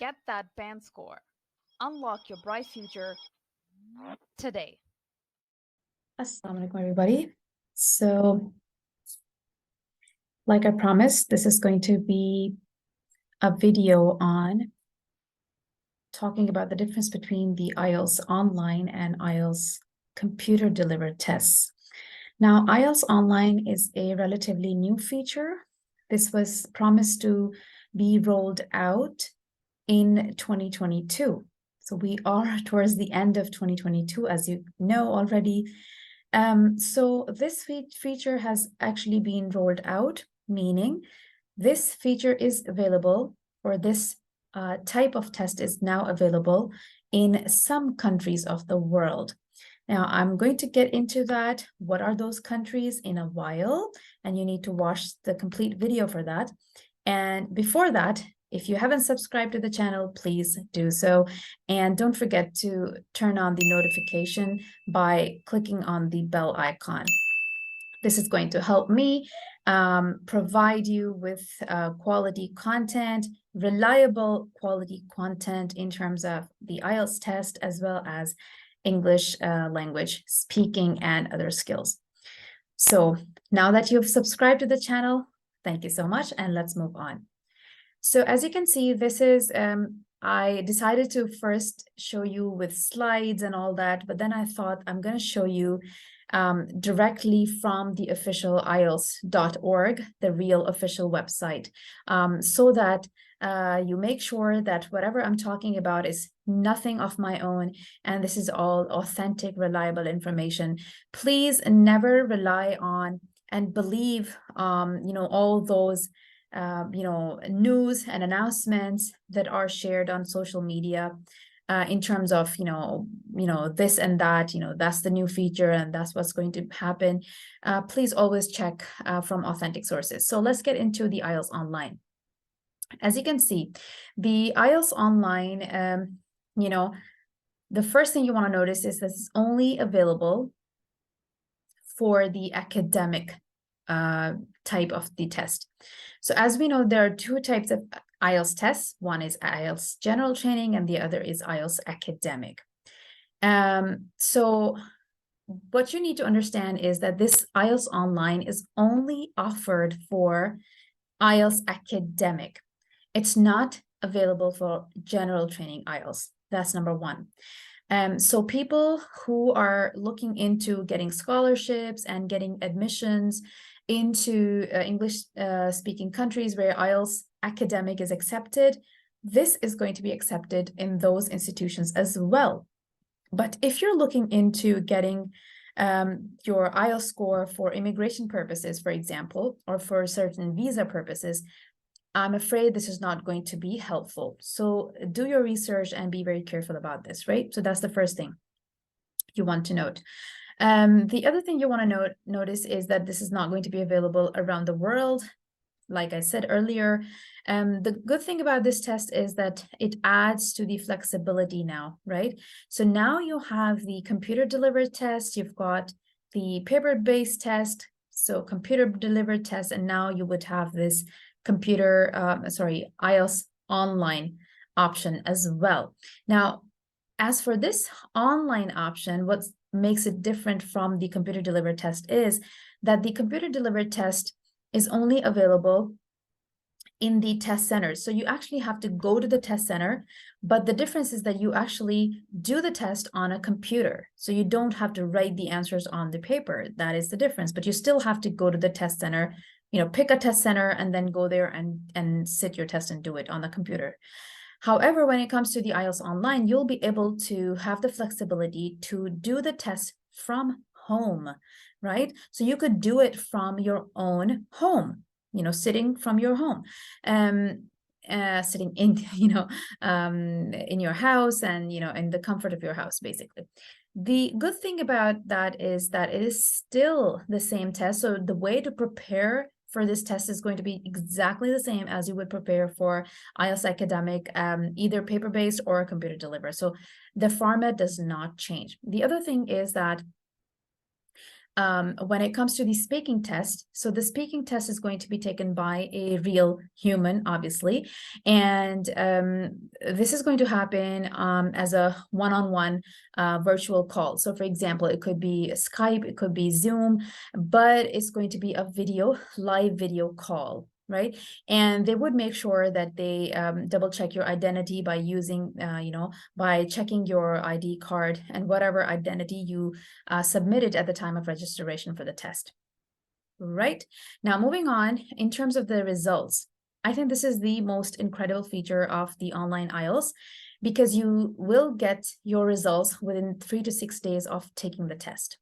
Get that band score. Unlock your bright future today. Assalamu alaikum, everybody. So, like I promised, this is going to be a video on talking about the difference between the IELTS Online and IELTS computer delivered tests. Now, IELTS Online is a relatively new feature. This was promised to be rolled out in 2022. So we are towards the end of 2022, as you know already. So this feature has actually been rolled out, meaning this feature is available, or this type of test is now available in some countries of the world. Now, I'm going to get into that. What are those countries in a while? And you need to watch the complete video for that. And before that, if you haven't subscribed to the channel, please do so. And don't forget to turn on the notification by clicking on the bell icon. This is going to help me provide you with quality content, reliable quality content in terms of the IELTS test, as well as English language speaking and other skills. So now that you've subscribed to the channel, thank you so much, and let's move on. So as you can see, this is, I decided to first show you with slides and all that, but then I thought I'm going to show you directly from the official IELTS.org, the real official website, so that you make sure that whatever I'm talking about is nothing of my own, and this is all authentic, reliable information. Please never rely on and believe, all those news and announcements that are shared on social media in terms of, this and that, that's the new feature and that's what's going to happen. Please always check from authentic sources. So let's get into the IELTS Online. As you can see, the IELTS Online, the first thing you want to notice is that it's only available for the academic type of the test. So as we know, there are two types of IELTS tests. One is IELTS General Training and the other is IELTS Academic. So what you need to understand is that this IELTS Online is only offered for IELTS Academic. It's not available for General Training IELTS. That's number one. So people who are looking into getting scholarships and getting admissions into English speaking countries where IELTS Academic is accepted, this is going to be accepted in those institutions as well. But if you're looking into getting your IELTS score for immigration purposes, for example, or for certain visa purposes, I'm afraid this is not going to be helpful. So do your research and be very careful about this, right? So that's the first thing you want to note. The other thing you want to notice is that this is not going to be available around the world. Like I said earlier, the good thing about this test is that it adds to the flexibility now, right? So now you have the computer delivered test, you've got the paper-based test, so computer delivered test, and now you would have this IELTS Online option as well. Now, as for this online option, what makes it different from the computer delivered test is that the computer delivered test is only available in the test centers. So you actually have to go to the test center, but the difference is that you actually do the test on a computer. So you don't have to write the answers on the paper. That is the difference, but you still have to go to the test center, pick a test center and then go there and sit your test and do it on the computer. However, when it comes to the IELTS Online, you'll be able to have the flexibility to do the test from home, right? So you could do it from your own home, sitting from your home, sitting in, in your house and, in the comfort of your house, basically. The good thing about that is that it is still the same test. So the way to prepare for this test is going to be exactly the same as you would prepare for IELTS Academic, either paper-based or computer delivered. So the format does not change. The other thing is that when it comes to the speaking test, so the speaking test is going to be taken by a real human, obviously, and this is going to happen as a one-on-one virtual call. So for example, it could be Skype, it could be Zoom, but it's going to be a live video call, right? And they would make sure that they double check your identity by using, by checking your ID card and whatever identity you submitted at the time of registration for the test. Right. Now, moving on, in terms of the results, I think this is the most incredible feature of the online IELTS, because you will get your results within 3 to 6 days of taking the test.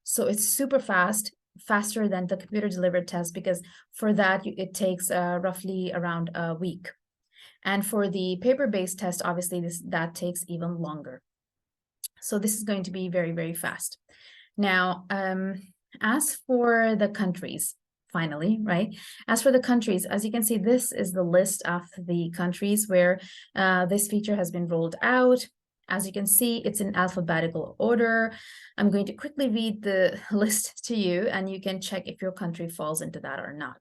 So it's super fast, faster than the computer delivered test, because for that it takes roughly around a week. And for the paper-based test, obviously that takes even longer. So this is going to be very, very fast. Now, as for the countries, finally, right? As for the countries, as you can see, this is the list of the countries where this feature has been rolled out. As you can see, it's in alphabetical order. I'm going to quickly read the list to you, and you can check if your country falls into that or not.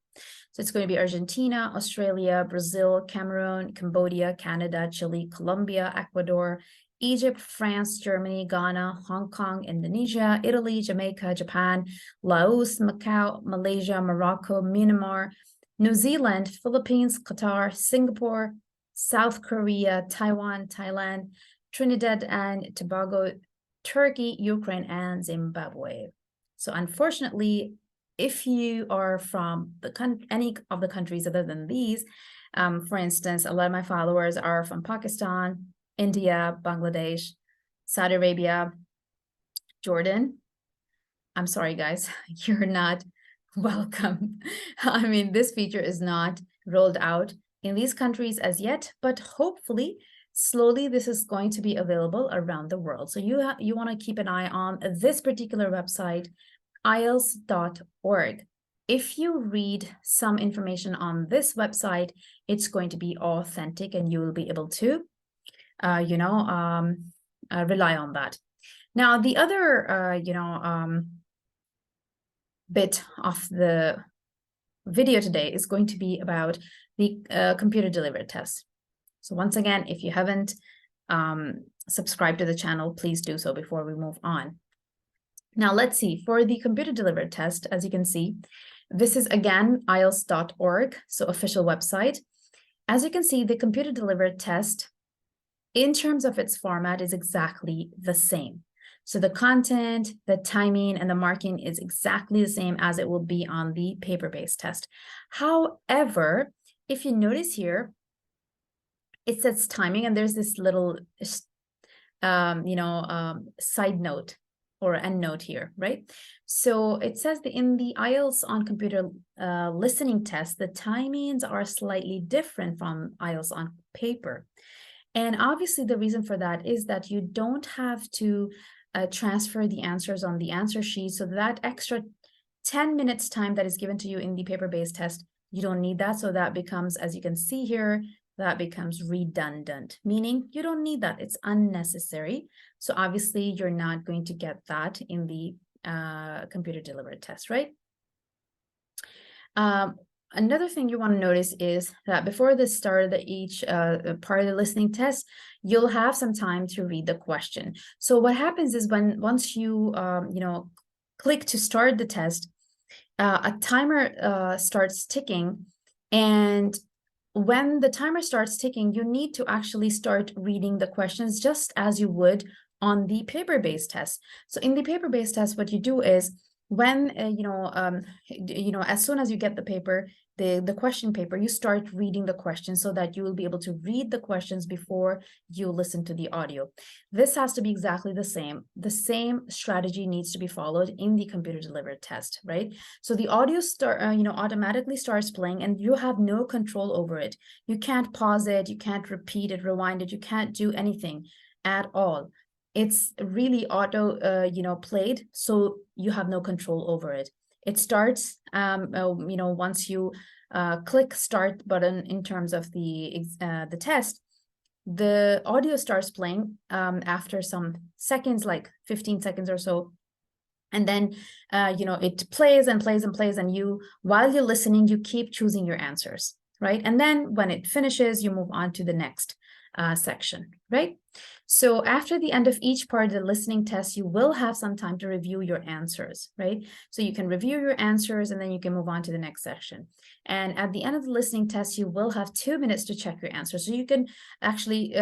So it's going to be Argentina, Australia, Brazil, Cameroon, Cambodia, Canada, Chile, Colombia, Ecuador, Egypt, France, Germany, Ghana, Hong Kong, Indonesia, Italy, Jamaica, Japan, Laos, Macau, Malaysia, Morocco, Myanmar, New Zealand, Philippines, Qatar, Singapore, South Korea, Taiwan, Thailand, Trinidad and Tobago, Turkey, Ukraine, and Zimbabwe. So unfortunately, if you are from any of the countries other than these, for instance, a lot of my followers are from Pakistan, India, Bangladesh, Saudi Arabia, Jordan. I'm sorry, guys, you're not welcome. I mean, this feature is not rolled out in these countries as yet, but hopefully slowly this is going to be available around the world. So you want to keep an eye on this particular website, IELTS.org. If you read some information on this website, it's going to be authentic and you will be able to, rely on that. Now, the other, bit of the video today is going to be about the computer delivered test. So once again, if you haven't subscribed to the channel, please do so before we move on. Now, let's see, for the computer delivered test, as you can see, this is again IELTS.org, so official website. As you can see, the computer delivered test, in terms of its format, is exactly the same. So the content, the timing, and the marking is exactly the same as it will be on the paper-based test. However, if you notice here, it says timing, and there's this little, side note or end note here, right? So it says that in the IELTS on computer listening test, the timings are slightly different from IELTS on paper. And obviously the reason for that is that you don't have to transfer the answers on the answer sheet. So that extra 10 minutes time that is given to you in the paper-based test, you don't need that. So that becomes, as you can see here, that becomes redundant, meaning you don't need that. It's unnecessary. So obviously you're not going to get that in the computer delivered test, right? Another thing you want to notice is that before the start of each part of the listening test, you'll have some time to read the question. So what happens is once you click to start the test, a timer starts ticking, and when the timer starts ticking, you need to actually start reading the questions just as you would on the paper-based test. So in the paper-based test, what you do is when, as soon as you get the paper, the question paper, you start reading the questions so that you will be able to read the questions before you listen to the audio. This has to be exactly the same. The same strategy needs to be followed in the computer delivered test, right? So the audio automatically starts playing and you have no control over it. You can't pause it, you can't repeat it, rewind it, you can't do anything at all. It's really auto, played, so you have no control over it. It starts, once you click start button in terms of the test, the audio starts playing after some seconds, like 15 seconds or so. And then, it plays and plays and plays. And while you're listening, you keep choosing your answers, right? And then when it finishes, you move on to the next section, right? So after the end of each part of the listening test, you will have some time to review your answers, right? So you can review your answers and then you can move on to the next section. And at the end of the listening test, you will have 2 minutes to check your answers. So you can actually,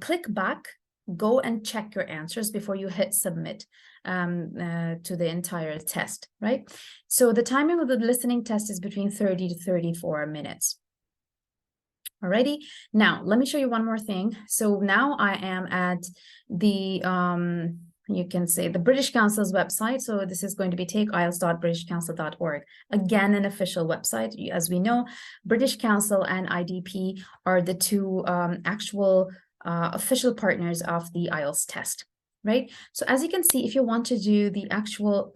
click back, go and check your answers before you hit submit to the entire test, right? So the timing of the listening test is between 30 to 34 minutes. Alrighty, now let me show you one more thing. So now I am at the you can say the British Council's website. So this is going to be takeielts.britishcouncil.org. Again, an official website. As we know, British Council and IDP are the two actual official partners of the IELTS test, right? So as you can see, if you want to do the actual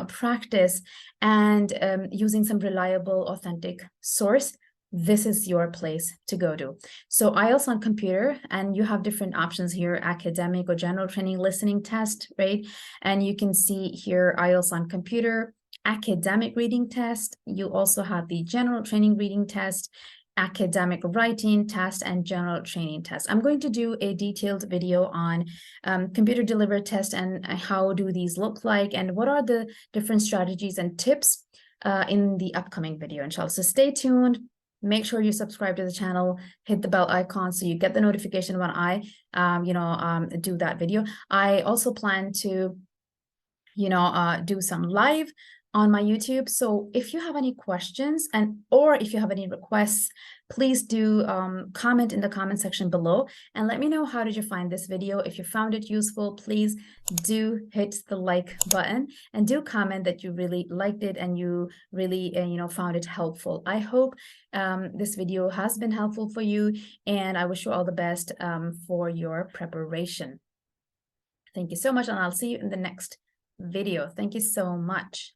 practice and using some reliable, authentic source, this is your place to go to. So IELTS on computer, and you have different options here, academic or general training listening test, right? And you can see here IELTS on computer, academic reading test. You also have the general training reading test, academic writing test, and general training test. I'm going to do a detailed video on computer delivered test and how do these look like and what are the different strategies and tips in the upcoming video, inshallah. So stay tuned. Make sure you subscribe to the channel, hit the bell icon so you get the notification when I, do that video. I also plan to, do some live on my YouTube. So if you have any questions or if you have any requests, please do comment in the comment section below and let me know how did you find this video. If you found it useful, please do hit the like button and do comment that you really liked it and you really found it helpful. I hope this video has been helpful for you, and I wish you all the best for your preparation. Thank you so much, and I'll see you in the next video. Thank you so much.